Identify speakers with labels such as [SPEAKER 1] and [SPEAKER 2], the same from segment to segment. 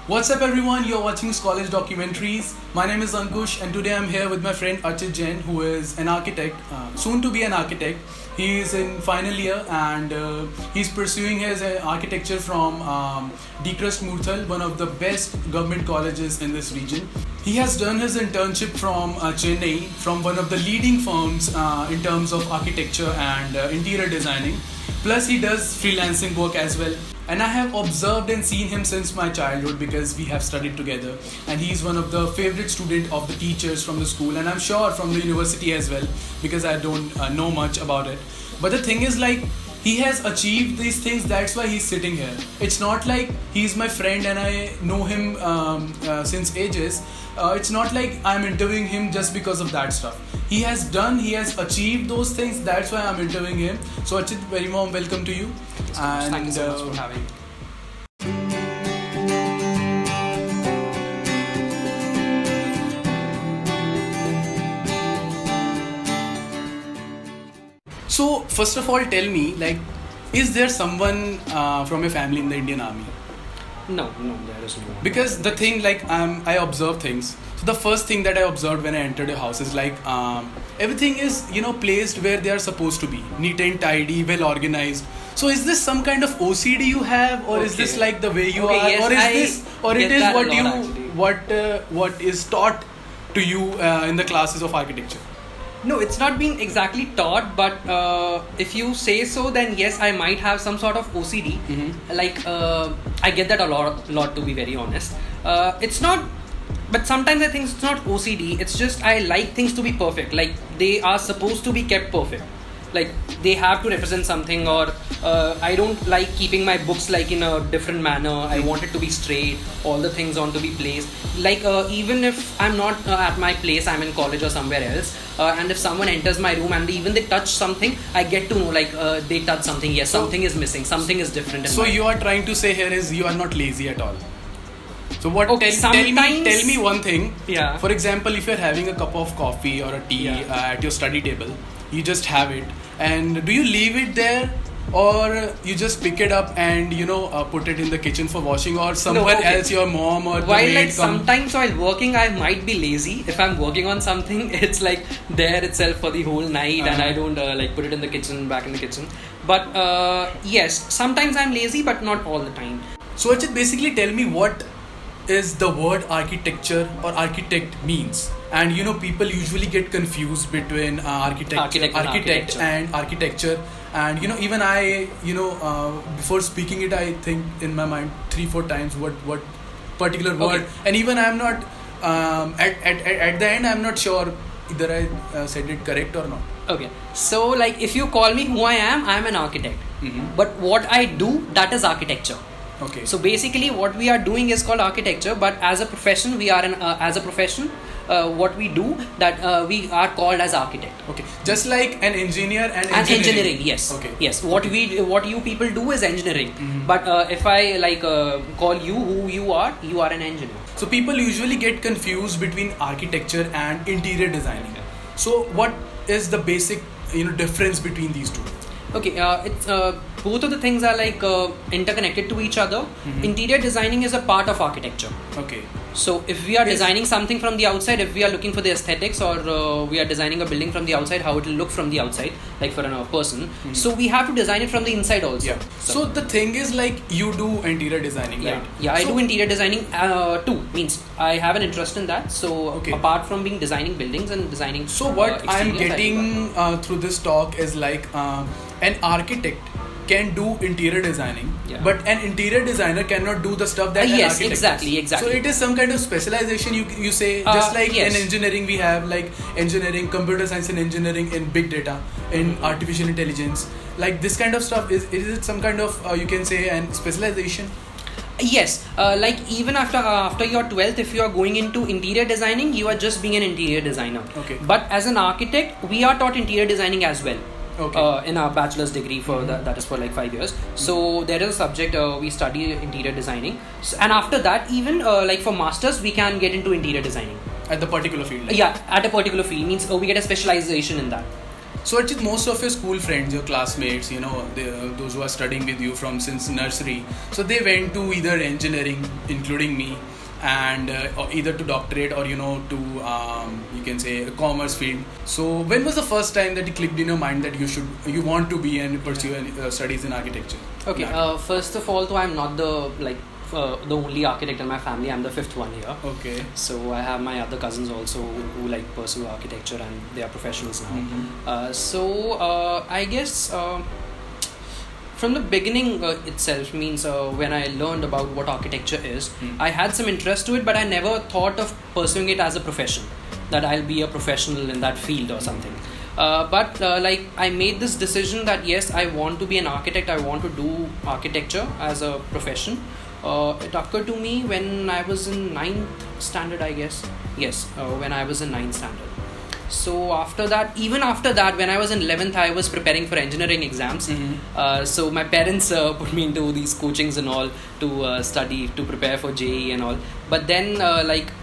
[SPEAKER 1] What's up, everyone? You're watching Skolage documentaries. My name is Ankush, and today I'm here with my friend Archit Jain, who is an architect, soon to be an architect. He is in final year and he's pursuing his architecture from Crust Murthal, one of the best government colleges in this region. He has done his internship from Chennai, from one of the leading firms in terms of architecture and interior designing. Plus, he does freelancing work as well. And I have observed and seen him since my childhood because we have studied together. And he is one of the favorite student of the teachers from the school, and I'm sure from the university as well, because I don't know much about it. But the thing is, like, he has achieved these things, that's why he's sitting here. It's not like he's my friend and I know him since ages. It's not like I'm interviewing him just because of that stuff. He has achieved those things, that's why I'm interviewing him. So Archit, very warm welcome to you. And
[SPEAKER 2] thank you so much for having me.
[SPEAKER 1] So first of all, tell me, like, is there someone from your family in the Indian Army?
[SPEAKER 2] No, there is no.
[SPEAKER 1] Because the thing, like, I observe things. So the first thing that I observed when I entered your house is like everything is placed where they are supposed to be, neat and tidy, well organized. So is this some kind of OCD you have, or is this like the way you are,
[SPEAKER 2] yes,
[SPEAKER 1] or is this, or it is what is taught to you in the classes of architecture?
[SPEAKER 2] No, it's not been exactly taught, but if you say so, then yes, I might have some sort of OCD.
[SPEAKER 1] Mm-hmm.
[SPEAKER 2] Like I get that a lot, to be very honest. It's not, but sometimes I think it's not OCD. It's just I like things to be perfect. Like they are supposed to be kept perfect. Like they have to represent something, or I don't like keeping my books like in a different manner. I want it to be straight, all the things on to be placed. Like even if I'm not at my place, I'm in college or somewhere else, and if someone enters my room and even they touch something, I get to know like they touch something. Yes, something is missing, something is different.
[SPEAKER 1] So you are trying to say here is you are not lazy at all. So what?
[SPEAKER 2] Okay,
[SPEAKER 1] tell me one thing.
[SPEAKER 2] Yeah.
[SPEAKER 1] For example, if you're having a cup of coffee or a tea at your study table, you just have it, and do you leave it there, or you just pick it up and put it in the kitchen for washing, or someone else, your mom or the maid
[SPEAKER 2] like sometimes while working I might be lazy. If I'm working on something, it's like there itself for the whole night, and I don't like put it in the kitchen, back in the kitchen. But yes, sometimes I'm lazy, but not all the time.
[SPEAKER 1] So Archit, basically tell me what is the word architecture or architect means. And people usually get confused between architect and architecture. And even I before speaking it, I think in my mind 3-4 times what particular word. And even I'm not at the end I'm not sure either I said it correct or not.
[SPEAKER 2] Okay, so like if you call me who I am, I'm an architect.
[SPEAKER 1] Mm-hmm.
[SPEAKER 2] But what I do, that is architecture.
[SPEAKER 1] Okay.
[SPEAKER 2] So basically, what we are doing is called architecture. But as a profession, what we do, that we are called as architect.
[SPEAKER 1] Okay. Just like an engineer and
[SPEAKER 2] engineering. Yes.
[SPEAKER 1] Okay.
[SPEAKER 2] Yes. What you people do is engineering.
[SPEAKER 1] Mm-hmm.
[SPEAKER 2] But if I call you who you are an engineer.
[SPEAKER 1] So people usually get confused between architecture and interior designing. So what is the basic difference between these two?
[SPEAKER 2] Okay, it's both of the things are like interconnected to each other.
[SPEAKER 1] Mm-hmm.
[SPEAKER 2] Interior designing is a part of architecture.
[SPEAKER 1] Okay.
[SPEAKER 2] So if we are designing something from the outside, if we are looking for the aesthetics, or we are designing a building from the outside, how it will look from the outside, like for a person.
[SPEAKER 1] Mm-hmm.
[SPEAKER 2] So we have to design it from the inside also.
[SPEAKER 1] Yeah. So the thing is, like, you do interior designing,
[SPEAKER 2] yeah.
[SPEAKER 1] right?
[SPEAKER 2] Yeah, I do interior designing too. Means I have an interest in that. So apart from being designing buildings and designing.
[SPEAKER 1] So what I'm getting through this talk is like an architect can do interior designing, but an interior designer cannot do the stuff that an architect
[SPEAKER 2] exactly.
[SPEAKER 1] So it is some kind of specialization, you say, just like in engineering we have like engineering, computer science and engineering, in big data, in artificial intelligence, like this kind of stuff. Is it some kind of you can say an specialization?
[SPEAKER 2] Yes, like even after your 12th, if you are going into interior designing, you are just being an interior designer.
[SPEAKER 1] Okay.
[SPEAKER 2] But as an architect, we are taught interior designing as well.
[SPEAKER 1] Okay.
[SPEAKER 2] In our bachelor's degree for that is for like 5 years. So there is a subject we study interior designing, and after that even like for masters we can get into interior designing
[SPEAKER 1] at the particular field.
[SPEAKER 2] Yeah, at a particular field means we get a specialization in that.
[SPEAKER 1] So Archit, most of your school friends, your classmates, those who are studying with you from since nursery, so they went to either engineering, including me, and or either to doctorate or to you can say a commerce field. So when was the first time that it clicked in your mind that you want to be and pursue studies in architecture?
[SPEAKER 2] Okay. First of all, though, I'm not the only architect in my family. I'm the fifth one here.
[SPEAKER 1] Okay.
[SPEAKER 2] So I have my other cousins also who like pursue architecture and they are professionals now. I guess from the beginning itself means when I learned about what architecture is, I had some interest to it, but I never thought of pursuing it as a profession, that I'll be a professional in that field or something. But I made this decision that yes, I want to be an architect. I want to do architecture as a profession. It occurred to me when I was in 9th standard, I guess. Yes, when I was in 9th standard. So even after that, when I was in 11th, I was preparing for engineering exams. So my parents put me into these coachings and all to study, to prepare for JEE and all. But then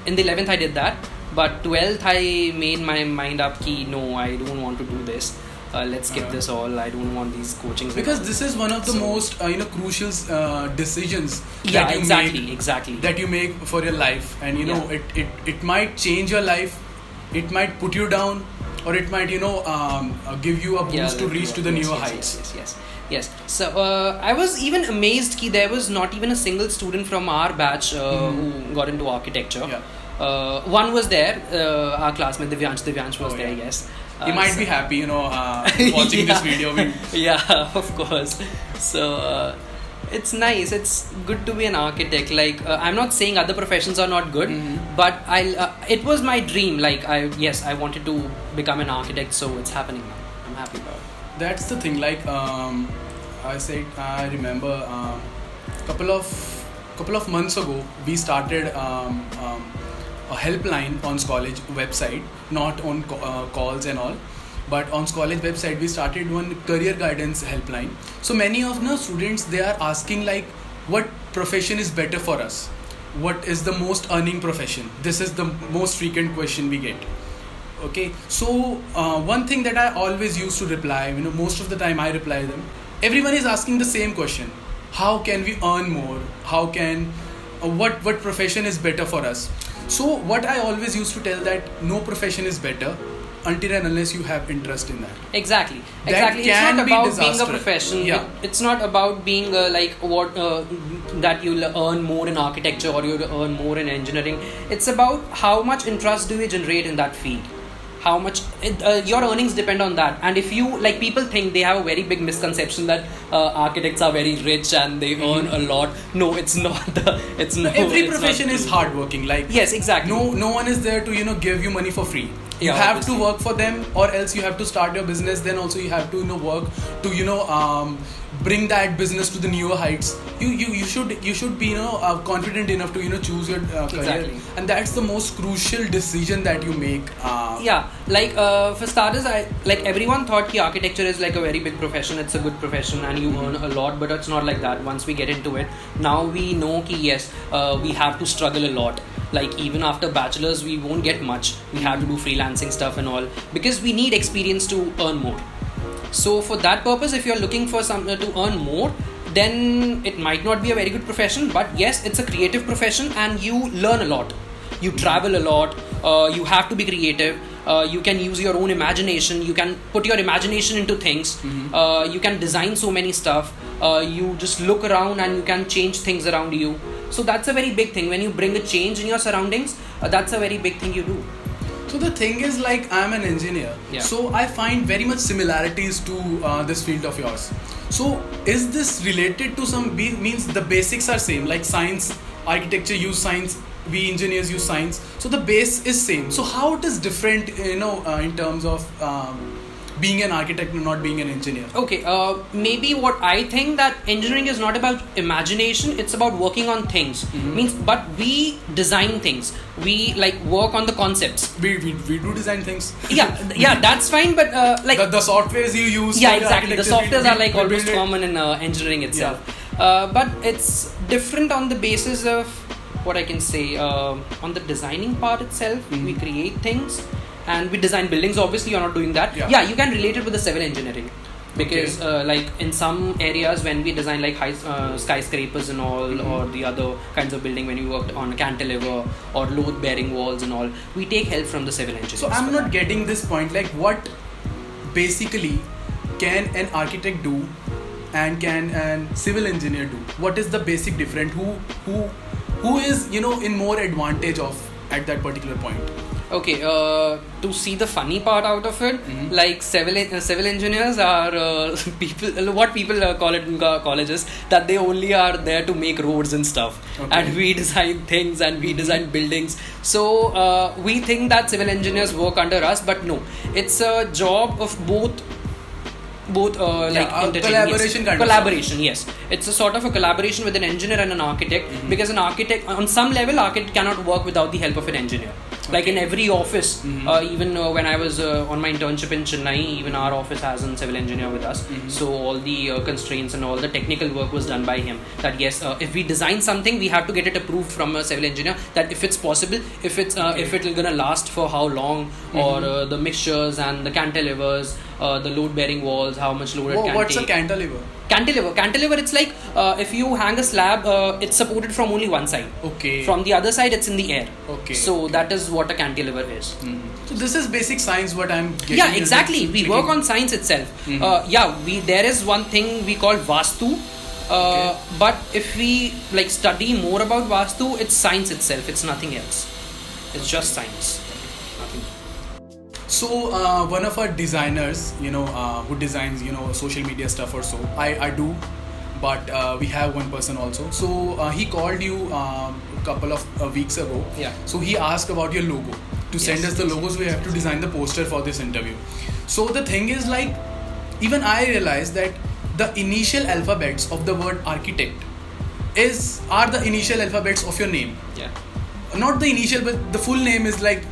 [SPEAKER 2] in the 11th, I did that. But 12th, I made my mind up ki no, I don't want to do this. Let's skip this all. I don't want these coachings.
[SPEAKER 1] Because this is one of the most crucial decisions
[SPEAKER 2] that
[SPEAKER 1] you make for your life, and it might change your life, it might put you down, or it might give you a boost to reach to the newer heights.
[SPEAKER 2] Yes. So I was even amazed that there was not even a single student from our batch who got into architecture. One was there, our classmate Divyansh was there. Yes.
[SPEAKER 1] He might be happy, watching this video.
[SPEAKER 2] Yeah, of course. So it's nice. It's good to be an architect. I'm not saying other professions are not good, but it was my dream. I wanted to become an architect, so it's happening now. I'm happy about it.
[SPEAKER 1] That's the thing. I remember a couple of months ago, we started a helpline on Skolage website, not on calls and all, but on Skolage website we started one career guidance helpline. So many of the students, they are asking what profession is better for us, what is the most earning profession. This is the most frequent question we get. Okay, so one thing that I always used to reply, most of the time I reply them, everyone is asking the same question: how can we earn more? How can what profession is better for us? So what I always used to tell that no profession is better until and unless you have interest in that.
[SPEAKER 2] Exactly. It's not about being a profession.
[SPEAKER 1] Yeah.
[SPEAKER 2] It's not about being that you'll earn more in architecture or you'll earn more in engineering. It's about how much interest do you generate in that field. How much your earnings depend on that. And if you people think, they have a very big misconception that architects are very rich and they earn a lot. No, it's not.
[SPEAKER 1] Every profession is hardworking.
[SPEAKER 2] Yes, exactly.
[SPEAKER 1] No one is there to give you money for free. You have to work for them, or else you have to start your business. Then also you have to work to bring that business to the newer heights. You should be confident enough to choose your career, and that's the most crucial decision that you make.
[SPEAKER 2] For starters, everyone thought that architecture is a very big profession. It's a good profession and you earn a lot, but it's not like that. Once we get into it, now we know that yes, we have to struggle a lot. Even after bachelor's, we won't get much. We have to do freelancing stuff and all, because we need experience to earn more. So for that purpose, if you're looking for something to earn more, then it might not be a very good profession. But yes, it's a creative profession and you learn a lot. You travel a lot. You have to be creative. You can use your own imagination. You can put your imagination into things. You can design so many stuff. You just look around and you can change things around you. So that's a very big thing. When you bring a change in your surroundings, that's a very big thing you do.
[SPEAKER 1] So the thing is, I'm an engineer, so I find very much similarities to this field of yours. So is this related to means the basics are same, like science, architecture use science, we engineers use science, so the base is same. So how it is different, in terms of being an architect and not being an engineer?
[SPEAKER 2] Okay, maybe what I think that engineering is not about imagination, it's about working on things. But we design things. We work on the concepts.
[SPEAKER 1] We do design things.
[SPEAKER 2] Yeah, that's fine. But
[SPEAKER 1] the softwares you use.
[SPEAKER 2] Yeah, exactly. The softwares are almost common in engineering itself. But it's different on the basis of what I can say. On the designing part itself, we create things. and we design buildings. Obviously, you're not doing that.
[SPEAKER 1] Yeah.
[SPEAKER 2] Yeah, you can relate it with the civil engineering. Because like in some areas when we design like high skyscrapers and all, or the other kinds of building, when we worked on cantilever or load bearing walls and all, we take help from the civil engineers.
[SPEAKER 1] So I'm not getting this point. Like, what basically can an architect do and can an civil engineer do? What is the basic difference? Who is, you know, in more advantage of at that particular point?
[SPEAKER 2] Okay, to see the funny part out of it, like civil engineers are people, what people call it in colleges, that they only are there to make roads and stuff.
[SPEAKER 1] Okay.
[SPEAKER 2] And we design things and we design buildings. So we think that civil engineers work under us, but no, it's a job of both like
[SPEAKER 1] collaboration kind of
[SPEAKER 2] collaboration, yes, it's a sort of a collaboration with an engineer and an architect, because an architect, on some level, architect cannot work without the help of an engineer. Like in every office, even when I was on my internship in Chennai, even our office has a civil engineer with us. So all the constraints and all the technical work was done by him. That yes, if we design something, we have to get it approved from a civil engineer. That if it's possible, if it's if it's gonna last for how long, or the mixtures and the cantilevers, the load bearing walls, how much load it can
[SPEAKER 1] What's
[SPEAKER 2] take.
[SPEAKER 1] a cantilever?
[SPEAKER 2] Cantilever, it's like if you hang a slab, it's supported from only one side.
[SPEAKER 1] Okay.
[SPEAKER 2] From the other side, it's in the air.
[SPEAKER 1] Okay.
[SPEAKER 2] So that is what a cantilever is.
[SPEAKER 1] So this is basic science. What I'm getting.
[SPEAKER 2] Yeah, exactly. We work on science itself. There is one thing we call Vastu. But if we like study more about Vastu, it's science itself. It's nothing else. It's just science. Nothing.
[SPEAKER 1] So one of our designers, you know, who designs, you know, social media stuff or so, I do, but we have one person also. So he called you a couple of weeks ago.
[SPEAKER 2] Yeah.
[SPEAKER 1] So he asked about your logo. To send us the logos, we have to design the poster for this interview. So the thing is, like, even I realized that the initial alphabets of the word architect are the initial alphabets of your name.
[SPEAKER 2] Yeah.
[SPEAKER 1] Not the initial, but the full name is like.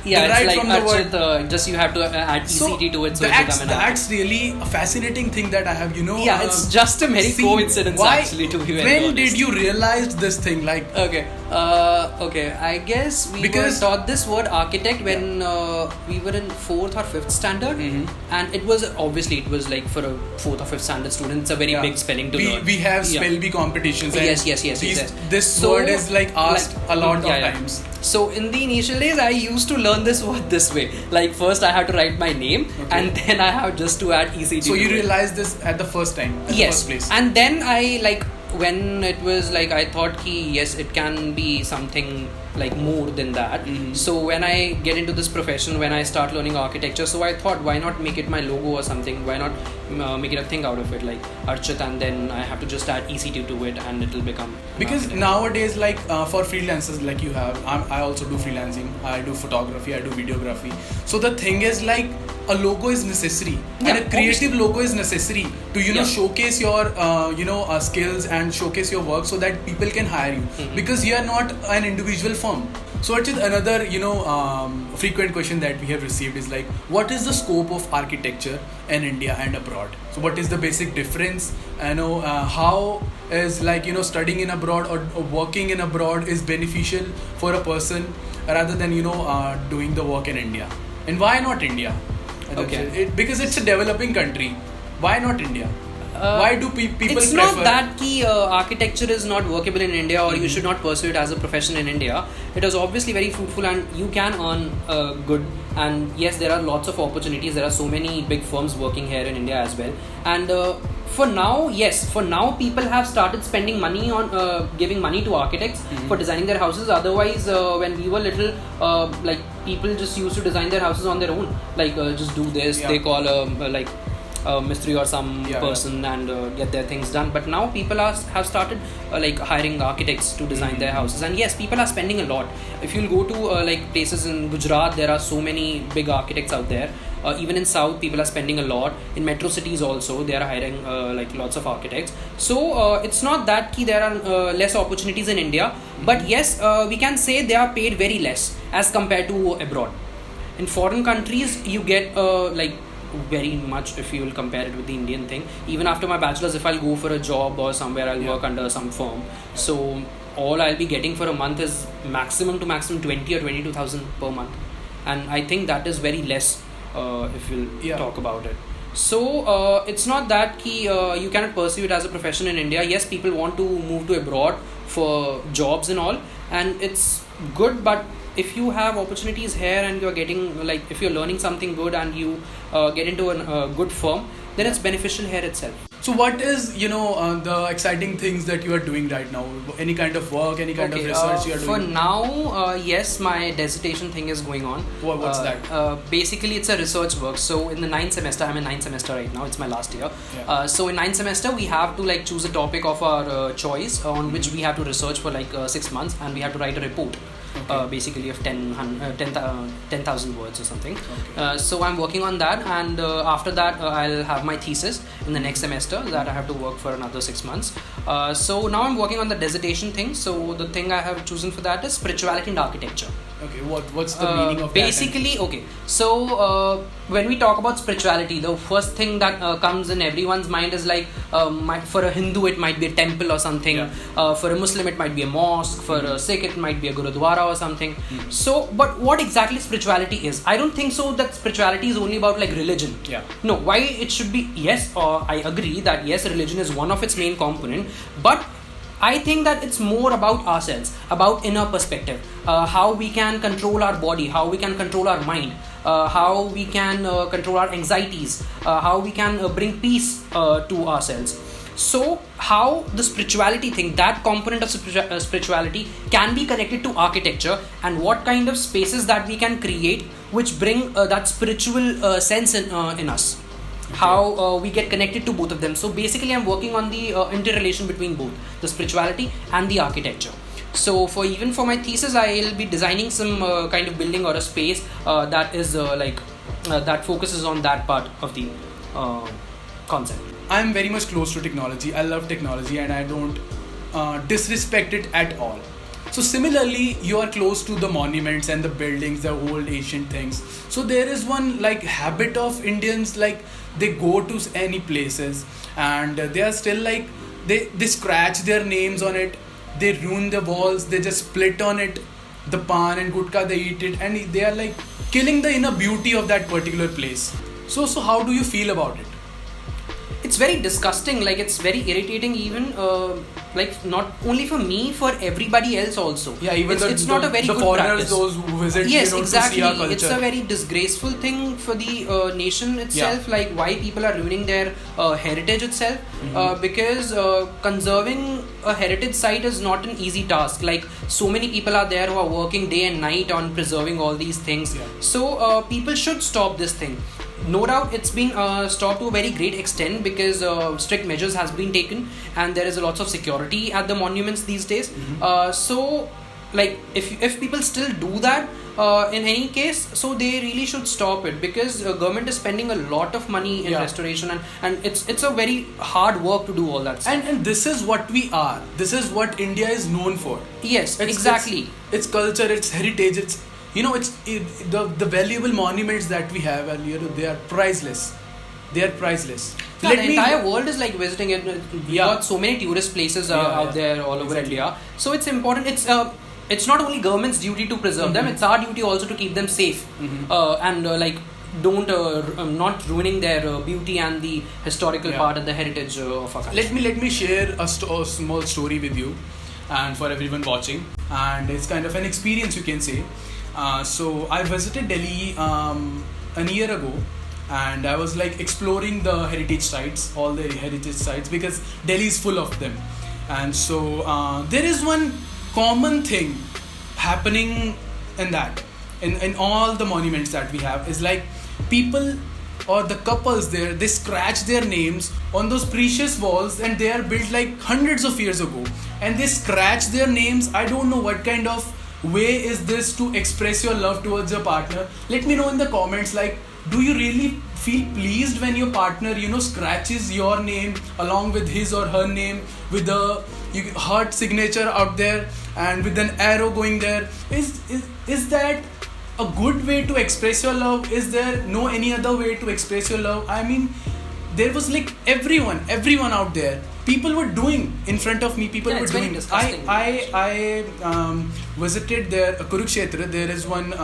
[SPEAKER 2] Yeah,
[SPEAKER 1] right
[SPEAKER 2] it's like
[SPEAKER 1] from the
[SPEAKER 2] Archit, just you have to add ECT to it, so it becomes an
[SPEAKER 1] that's really a fascinating thing that I have, you know.
[SPEAKER 2] Yeah, it's just a very coincidence actually, to be very honest.
[SPEAKER 1] When did you realize this thing? Like,
[SPEAKER 2] okay, I guess we were taught this word architect when we were in 4th or 5th standard, and it was like for a 4th or 5th standard student, it's a very big spelling to learn.
[SPEAKER 1] We have spell bee competitions. And
[SPEAKER 2] yes.
[SPEAKER 1] This word is like asked a lot of times.
[SPEAKER 2] So in the initial days, I used to learn this word this way. Like first I had to write my name, and then I have just to add ECT.
[SPEAKER 1] So you realized this at the first time, at the first place.
[SPEAKER 2] And then I like, when it was like, I thought yes, it can be something like more than that. So when I get into this profession, when I start learning architecture, so I thought, why not make it my logo or something? Why not make it a thing out of it, like Archit, and then I have to just add ECT to it, and it'll become.
[SPEAKER 1] Because nowadays, like for freelancers like you have, I also do freelancing. I do photography, I do videography. So the thing is, like, a logo is necessary, and a creative logo is necessary to showcase your skills and showcase your work, so that people can hire you, because you are not an individual firm. So Archit, another frequent question that we have received is like, what is the scope of architecture in India and abroad? So what is the basic difference? How is studying in abroad or working in abroad is beneficial for a person rather than doing the work in India? And why not India? Because it's a developing country. Why not India? Why do people
[SPEAKER 2] it's
[SPEAKER 1] prefer?
[SPEAKER 2] Not that architecture is not workable in India, or you should not pursue it as a profession in India. It is obviously very fruitful, and you can earn good. And yes, there are lots of opportunities. There are so many big firms working here in India as well. And for now people have started spending money on giving money to architects for designing their houses. Otherwise, when we were little, like people just used to design their houses on their own. Like just do this. They call Mistri or some person and get their things done. But now people have started hiring architects to design their houses, and yes, people are spending a lot. If you'll go to places in Gujarat, there are so many big architects out there. Even in South, people are spending a lot. In metro cities also, they are hiring lots of architects. So it's not that there are less opportunities in India, but yes, we can say they are paid very less as compared to abroad. In foreign countries, you get very much if you will compare it with the Indian thing. Even after my bachelor's, if I'll go for a job or somewhere, I'll work under some firm. So all I'll be getting for a month is maximum 20 or 22,000 per month. and I think that is very less if we'll
[SPEAKER 1] Yeah.
[SPEAKER 2] talk about it. So it's not that you cannot pursue it as a profession in India. Yes, people want to move to abroad for jobs and all, and it's good. But if you have opportunities here and you're getting, like, if you're learning something good and you get into a good firm, then it's beneficial here itself.
[SPEAKER 1] So what is, the exciting things that you are doing right now? Any kind of work, any kind of research you are
[SPEAKER 2] For
[SPEAKER 1] doing?
[SPEAKER 2] now, yes, my dissertation thing is going on.
[SPEAKER 1] What's that?
[SPEAKER 2] Basically, it's a research work. So in the ninth semester, I'm in ninth semester right now. It's my last year.
[SPEAKER 1] Yeah.
[SPEAKER 2] So in ninth semester, we have to like choose a topic of our choice on which we have to research for like 6 months, and we have to write a report.
[SPEAKER 1] Okay.
[SPEAKER 2] Basically of 10,000 words or something.
[SPEAKER 1] Okay.
[SPEAKER 2] So I'm working on that, and after that I'll have my thesis in the next semester that I have to work for another 6 months. So now I'm working on the dissertation thing. So the thing I have chosen for that is spirituality and architecture.
[SPEAKER 1] Okay, what's the meaning of
[SPEAKER 2] basically, okay. So when we talk about spirituality, the first thing that comes in everyone's mind is like, for a Hindu it might be a temple or something.
[SPEAKER 1] Yeah.
[SPEAKER 2] For a Muslim it might be a mosque. For a Sikh it might be a Gurudwara or something. So, but what exactly spirituality is? I don't think so that spirituality is only about like religion.
[SPEAKER 1] Yeah.
[SPEAKER 2] No, why it should be, yes, I agree that yes, religion is one of its main component, but I think that it's more about ourselves, about inner perspective, how we can control our body, how we can control our mind, how we can control our anxieties, how we can bring peace to ourselves. So how the spirituality thing, that component of spirituality can be connected to architecture, and what kind of spaces that we can create which bring that spiritual sense in us. How we get connected to both of them. So basically I'm working on the interrelation between both the spirituality and the architecture. So for my thesis, I'll be designing some kind of building or a space that is that focuses on that part of the concept.
[SPEAKER 1] I'm very much close to technology. I love technology and I don't disrespect it at all. So similarly, you are close to the monuments and the buildings, the old ancient things. So there is one like habit of Indians, like they go to any places and they are still like, they scratch their names on it, they ruin the walls, they just split on it, the pan and gutka, they eat it, and they are like killing the inner beauty of that particular place. So how do you feel about it?
[SPEAKER 2] It's very disgusting, like it's very irritating even, like not only for me, for everybody else also.
[SPEAKER 1] Yeah, even
[SPEAKER 2] it's not a very good
[SPEAKER 1] foreigners,
[SPEAKER 2] practice.
[SPEAKER 1] Those who visit,
[SPEAKER 2] Yes,
[SPEAKER 1] to
[SPEAKER 2] exactly.
[SPEAKER 1] see our culture.
[SPEAKER 2] It's a very disgraceful thing for the nation itself.
[SPEAKER 1] Yeah.
[SPEAKER 2] Like why people are ruining their heritage itself. Because conserving a heritage site is not an easy task. Like so many people are there who are working day and night on preserving all these things.
[SPEAKER 1] Yeah.
[SPEAKER 2] So people should stop this thing. No doubt it's been stopped to a very great extent because strict measures has been taken and there is a lots of security at the monuments these days. So like if people still do that in any case, so they really should stop it, because government is spending a lot of money in restoration, and it's a very hard work to do all that stuff.
[SPEAKER 1] And this is what we are. This is what India is known for.
[SPEAKER 2] Yes, exactly.
[SPEAKER 1] It's culture, it's heritage, it's the valuable monuments that we have, and they are priceless. They are priceless.
[SPEAKER 2] Yeah, the entire world is like visiting it. We got so many tourist places out there all over India. So it's important. It's not only government's duty to preserve them. It's our duty also to keep them safe and don't not ruining their beauty and the historical part and the heritage of our country.
[SPEAKER 1] Let me share a small story with you and for everyone watching, and it's kind of an experience, you can say. So I visited Delhi a year ago, and I was like exploring the heritage sites, all the heritage sites, because Delhi is full of them. And so there is one common thing happening in that, in all the monuments that we have, is like people or the couples there, they scratch their names on those precious walls, and they are built like hundreds of years ago, and they scratch their names. I don't know what kind of way is this to express your love towards your partner. Let me know in the comments, like, do you really feel pleased when your partner scratches your name along with his or her name with a heart signature out there and with an arrow going there? Is that a good way to express your love? Is there any other way to express your love? I mean, there was like everyone out there people were doing in front of me. People
[SPEAKER 2] Yeah,
[SPEAKER 1] were
[SPEAKER 2] it's very
[SPEAKER 1] doing.
[SPEAKER 2] disgusting.
[SPEAKER 1] I visited there, Kurukshetra. There is one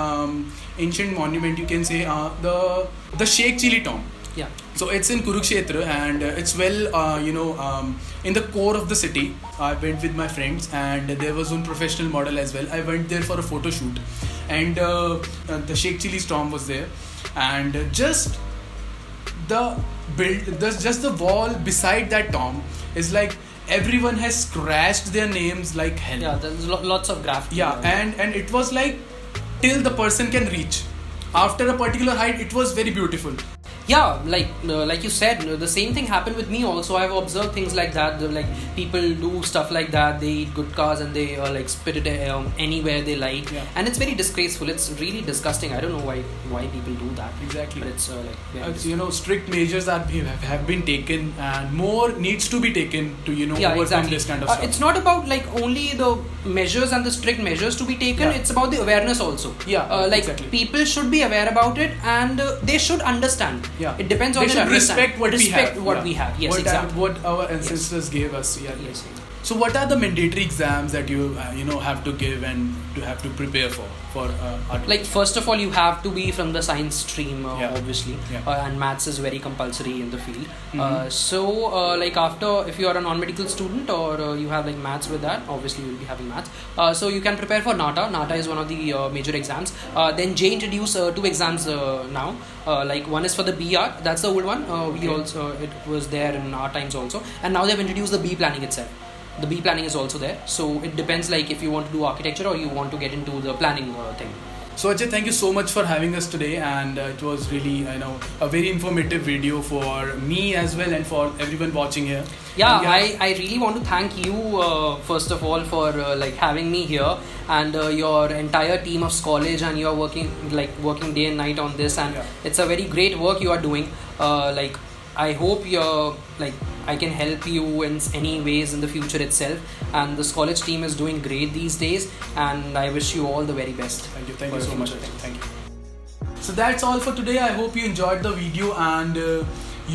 [SPEAKER 1] ancient monument, you can say, the Sheikh Chili tomb.
[SPEAKER 2] Yeah.
[SPEAKER 1] So it's in Kurukshetra, and it's well, in the core of the city. I went with my friends, and there was one professional model as well. I went there for a photo shoot, and the Sheikh Chili's tomb was there, and just just the wall beside that tomb is like everyone has scratched their names like hell.
[SPEAKER 2] Yeah, there's lots of graffiti.
[SPEAKER 1] Yeah, and it was like till the person can reach. After a particular height, it was very beautiful.
[SPEAKER 2] Yeah, like you said, the same thing happened with me also. I've observed things like that. Like people do stuff like that. They eat gutkhas and they like spit it anywhere they like,
[SPEAKER 1] Yeah.
[SPEAKER 2] and it's very disgraceful. It's really disgusting. I don't know why people do that.
[SPEAKER 1] Exactly.
[SPEAKER 2] But it's like very
[SPEAKER 1] Strict measures have been taken, and more needs to be taken to
[SPEAKER 2] yeah,
[SPEAKER 1] overcome
[SPEAKER 2] exactly.
[SPEAKER 1] this kind of stuff.
[SPEAKER 2] It's not about like only the measures and the strict measures to be taken.
[SPEAKER 1] Yeah.
[SPEAKER 2] It's about the awareness also.
[SPEAKER 1] Yeah,
[SPEAKER 2] like
[SPEAKER 1] exactly.
[SPEAKER 2] people should be aware about it, and they should understand.
[SPEAKER 1] Yeah.
[SPEAKER 2] It depends on
[SPEAKER 1] They
[SPEAKER 2] their
[SPEAKER 1] should respect
[SPEAKER 2] understanding.
[SPEAKER 1] what we have.
[SPEAKER 2] Respect what we have. Yes, exactly.
[SPEAKER 1] What our ancestors gave us. Yeah.
[SPEAKER 2] Yes.
[SPEAKER 1] So what are the mandatory exams that you have to give and to have to prepare for art?
[SPEAKER 2] Like first of all, you have to be from the science stream,
[SPEAKER 1] Yeah.
[SPEAKER 2] obviously,
[SPEAKER 1] Yeah.
[SPEAKER 2] And maths is very compulsory in the field.
[SPEAKER 1] Mhm.
[SPEAKER 2] Like after, if you are a non-medical student or you have like maths with that, obviously you will be having maths. So you can prepare for NATA. NATA is one of the major exams. Then Jain introduced two exams now. Like one is for the B art, that's the old one. We
[SPEAKER 1] Okay.
[SPEAKER 2] also it was there in our times also, and now they've introduced the B planning itself. The B planning is also there, so it depends like if you want to do architecture or you want to get into the planning thing.
[SPEAKER 1] So Ajay, thank you so much for having us today, and it was really a very informative video for me as well and for everyone watching here.
[SPEAKER 2] Yeah,
[SPEAKER 1] And
[SPEAKER 2] I really want to thank you first of all for like having me here, and your entire team of Skolage, and you're working day and night on this, and
[SPEAKER 1] Yeah.
[SPEAKER 2] it's a very great work you are doing. Like I hope you're like I can help you in any ways in the future itself, and the Skolage team is doing great these days, and I wish you all the very best.
[SPEAKER 1] Thank you
[SPEAKER 2] for
[SPEAKER 1] so
[SPEAKER 2] your
[SPEAKER 1] much.
[SPEAKER 2] future.
[SPEAKER 1] Thank you. So that's all for today. I hope you enjoyed the video, and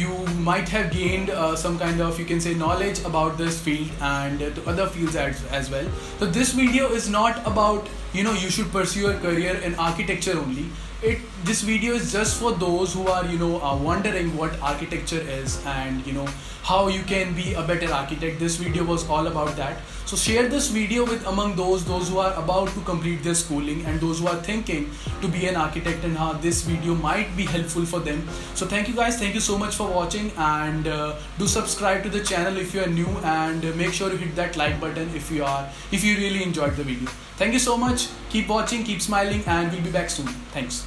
[SPEAKER 1] you might have gained some kind of, you can say, knowledge about this field and to other fields as well. So this video is not about you should pursue your career in architecture only. This video is just for those who are wondering what architecture is and how you can be a better architect. This video was all about that. So share this video with among those who are about to complete their schooling and those who are thinking to be an architect, and how this video might be helpful for them. So thank you guys, thank you so much for watching, and do subscribe to the channel if you are new, and make sure you hit that like button if you really enjoyed the video. Thank you so much. Keep watching, keep smiling, and we'll be back soon. Thanks.